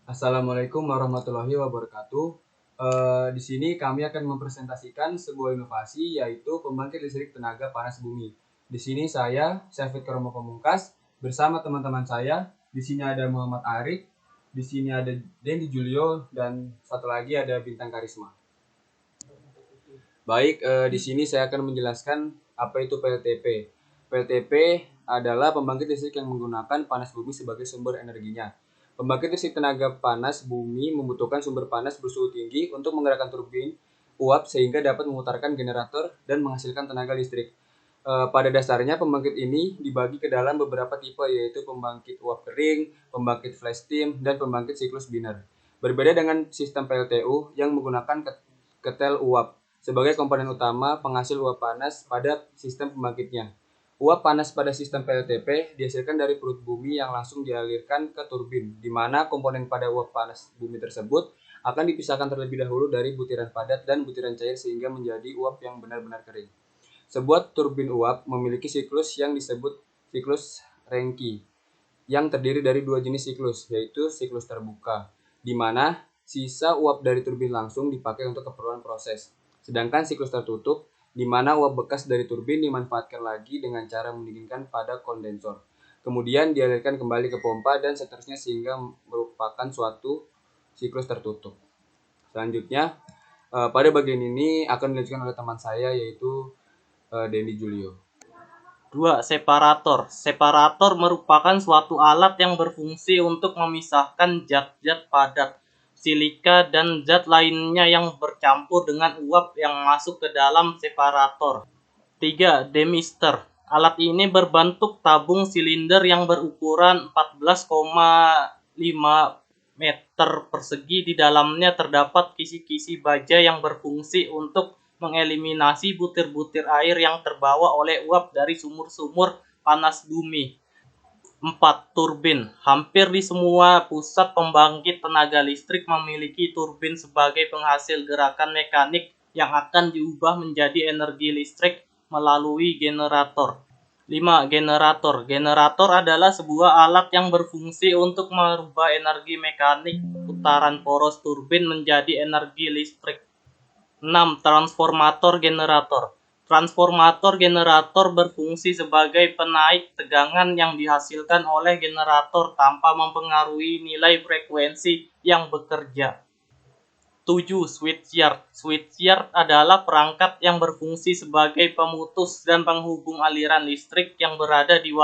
Assalamualaikum warahmatullahi wabarakatuh. Di sini kami akan mempresentasikan sebuah inovasi yaitu pembangkit listrik tenaga panas bumi. Di sini saya, Syafid Karomo Pamungkas, bersama teman-teman saya. Di sini ada Muhammad Arif, di sini ada Dendi Julio, dan satu lagi ada Bintang Karisma. Baik, di sini saya akan menjelaskan apa itu PLTP. PLTP adalah pembangkit listrik yang menggunakan panas bumi sebagai sumber energinya. Pembangkit listrik tenaga panas bumi membutuhkan sumber panas bersuhu tinggi untuk menggerakkan turbin uap sehingga dapat memutarkan generator dan menghasilkan tenaga listrik. Pada dasarnya pembangkit ini dibagi ke dalam beberapa tipe, yaitu pembangkit uap kering, pembangkit flash steam, dan pembangkit siklus Biner. Berbeda dengan sistem PLTU yang menggunakan ketel uap sebagai komponen utama penghasil uap panas pada sistem pembangkitnya. Uap panas pada sistem PLTP dihasilkan dari perut bumi yang langsung dialirkan ke turbin, di mana komponen pada uap panas bumi tersebut akan dipisahkan terlebih dahulu dari butiran padat dan butiran cair sehingga menjadi uap yang benar-benar kering. Sebuah turbin uap memiliki siklus yang disebut siklus Rankine, yang terdiri dari dua jenis siklus, yaitu siklus terbuka, di mana sisa uap dari turbin langsung dipakai untuk keperluan proses. Sedangkan siklus tertutup, di mana uap bekas dari turbin dimanfaatkan lagi dengan cara mendinginkan pada kondensor. Kemudian dialirkan kembali ke pompa dan seterusnya sehingga merupakan suatu siklus tertutup. Selanjutnya, pada bagian ini akan dilanjutkan oleh teman saya yaitu Dendi Julio. 2. Separator. Separator merupakan suatu alat yang berfungsi untuk memisahkan zat-zat padat, silika, dan zat lainnya yang bercampur dengan uap yang masuk ke dalam separator. 3. Demister. Alat ini berbentuk tabung silinder yang berukuran 14,5 meter persegi. Di dalamnya terdapat kisi-kisi baja yang berfungsi untuk mengeliminasi butir-butir air yang terbawa oleh uap dari sumur-sumur panas bumi. 4. Turbin. Hampir di semua pusat pembangkit tenaga listrik memiliki turbin sebagai penghasil gerakan mekanik yang akan diubah menjadi energi listrik melalui generator. 5. Generator. Generator adalah sebuah alat yang berfungsi untuk merubah energi mekanik putaran poros turbin menjadi energi listrik. 6. Transformator generator. Transformator generator berfungsi sebagai penaik tegangan yang dihasilkan oleh generator tanpa mempengaruhi nilai frekuensi yang bekerja. 7. Switchyard. Switchyard adalah perangkat yang berfungsi sebagai pemutus dan penghubung aliran listrik yang berada di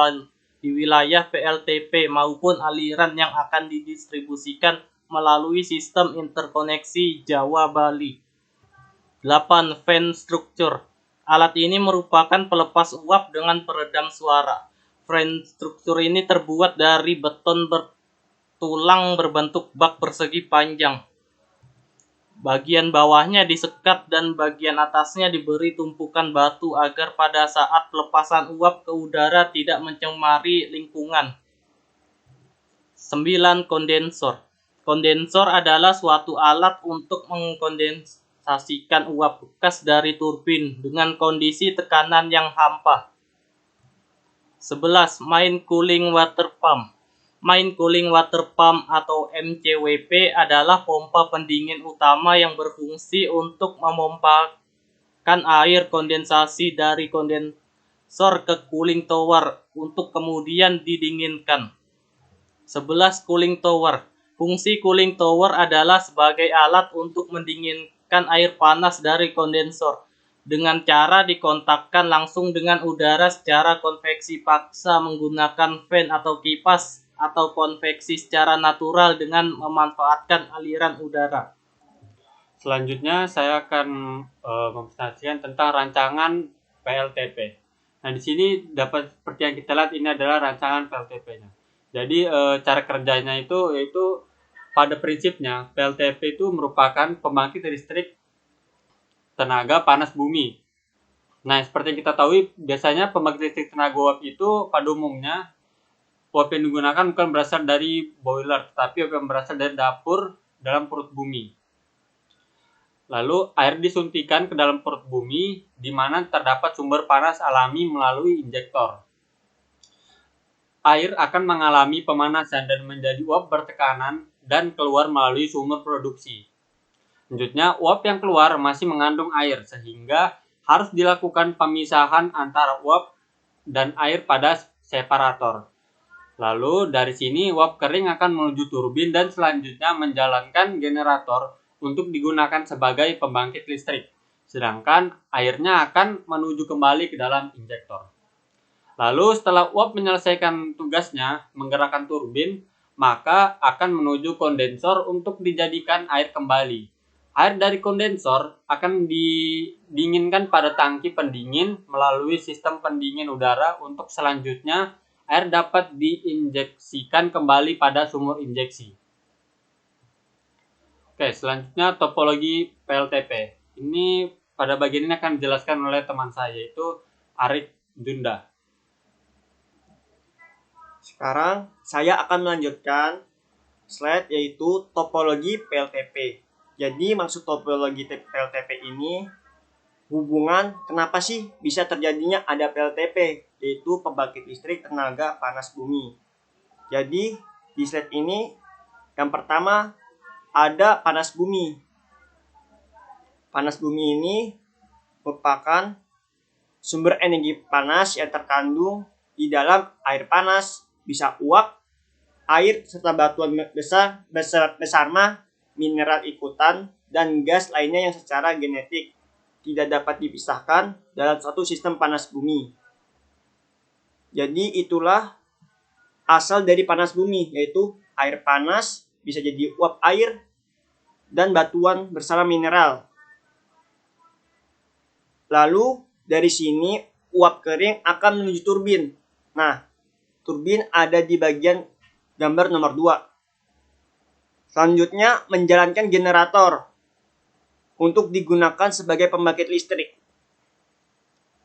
wilayah PLTP maupun aliran yang akan didistribusikan melalui sistem interkoneksi Jawa-Bali. 8. Fan structure. Alat ini merupakan pelepas uap dengan peredam suara. Fan structure ini terbuat dari beton bertulang berbentuk bak persegi panjang. Bagian bawahnya disekat dan bagian atasnya diberi tumpukan batu agar pada saat pelepasan uap ke udara tidak mencemari lingkungan. 9. Kondensor. Kondensor adalah suatu alat untuk mengkondensasikan uap bekas dari turbin dengan kondisi tekanan yang hampa. 11. Main cooling water pump. Main cooling water pump atau MCWP adalah pompa pendingin utama yang berfungsi untuk memompakan air kondensasi dari kondensor ke cooling tower untuk kemudian didinginkan. 11. Cooling tower. Fungsi cooling tower adalah sebagai alat untuk mendinginkan air panas dari kondensor dengan cara dikontakkan langsung dengan udara secara konveksi paksa menggunakan fan atau kipas, atau konveksi secara natural dengan memanfaatkan aliran udara. Selanjutnya saya akan mempresentasikan tentang rancangan PLTP. Nah, di sini dapat seperti yang kita lihat ini adalah rancangan PLTP-nya. Jadi cara kerjanya itu yaitu pada prinsipnya PLTP itu merupakan pembangkit listrik tenaga panas bumi. Nah, seperti yang kita tahu biasanya pembangkit listrik tenaga uap itu pada umumnya uap yang digunakan bukan berasal dari boiler, tetapi uap yang berasal dari dapur dalam perut bumi. Lalu air disuntikan ke dalam perut bumi di mana terdapat sumber panas alami melalui injektor. Air akan mengalami pemanasan dan menjadi uap bertekanan dan keluar melalui sumber produksi. Selanjutnya, uap yang keluar masih mengandung air sehingga harus dilakukan pemisahan antara uap dan air pada separator. Lalu dari sini uap kering akan menuju turbin dan selanjutnya menjalankan generator untuk digunakan sebagai pembangkit listrik. Sedangkan airnya akan menuju kembali ke dalam injektor. Lalu setelah uap menyelesaikan tugasnya menggerakkan turbin, maka akan menuju kondensor untuk dijadikan air kembali. Air dari kondensor akan didinginkan pada tangki pendingin melalui sistem pendingin udara untuk selanjutnya air dapat diinjeksikan kembali pada sumur injeksi. Oke, selanjutnya topologi PLTP. Ini pada bagian ini akan dijelaskan oleh teman saya, yaitu Arik Dunda. Sekarang saya akan melanjutkan slide yaitu topologi PLTP. Jadi maksud topologi PLTP ini hubungan kenapa sih bisa terjadinya ada PLTP, yaitu pembangkit listrik tenaga panas bumi. Jadi di slide ini yang pertama ada panas bumi. Panas bumi ini merupakan sumber energi panas yang terkandung di dalam air panas, bisa uap, air, serta batuan besar mineral ikutan, dan gas lainnya yang secara genetik tidak dapat dipisahkan dalam suatu sistem panas bumi. Jadi itulah asal dari panas bumi, yaitu air panas bisa jadi uap air dan batuan bersama mineral. Lalu dari sini uap kering akan menuju turbin. Nah, turbin ada di bagian gambar nomor 2. Selanjutnya menjalankan generator untuk digunakan sebagai pembangkit listrik.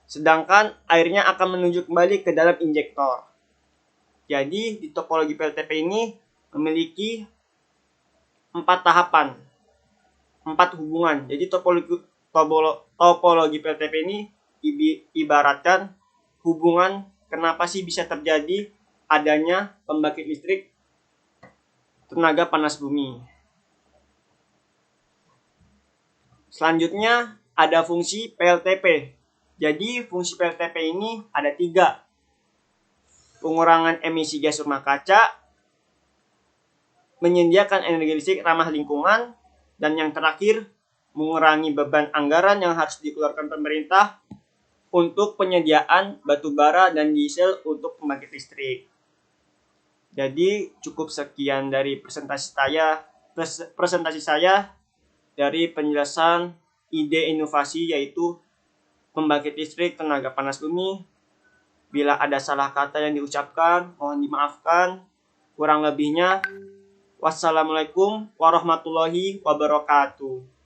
Sedangkan airnya akan menuju kembali ke dalam injektor. Jadi di topologi PLTP ini memiliki 4 tahapan, 4 hubungan. Jadi topologi PLTP ini ibaratkan hubungan kenapa sih bisa terjadi adanya pembangkit listrik tenaga panas bumi. Selanjutnya ada fungsi PLTP. Jadi fungsi PLTP ini ada 3. Pengurangan emisi gas rumah kaca, menyediakan energi listrik ramah lingkungan, dan yang terakhir mengurangi beban anggaran yang harus dikeluarkan pemerintah untuk penyediaan batu bara dan diesel untuk pembangkit listrik. Jadi cukup sekian dari presentasi saya dari penjelasan ide inovasi yaitu pembangkit listrik tenaga panas bumi. Bila ada salah kata yang diucapkan, mohon dimaafkan. Kurang lebihnya, wassalamualaikum warahmatullahi wabarakatuh.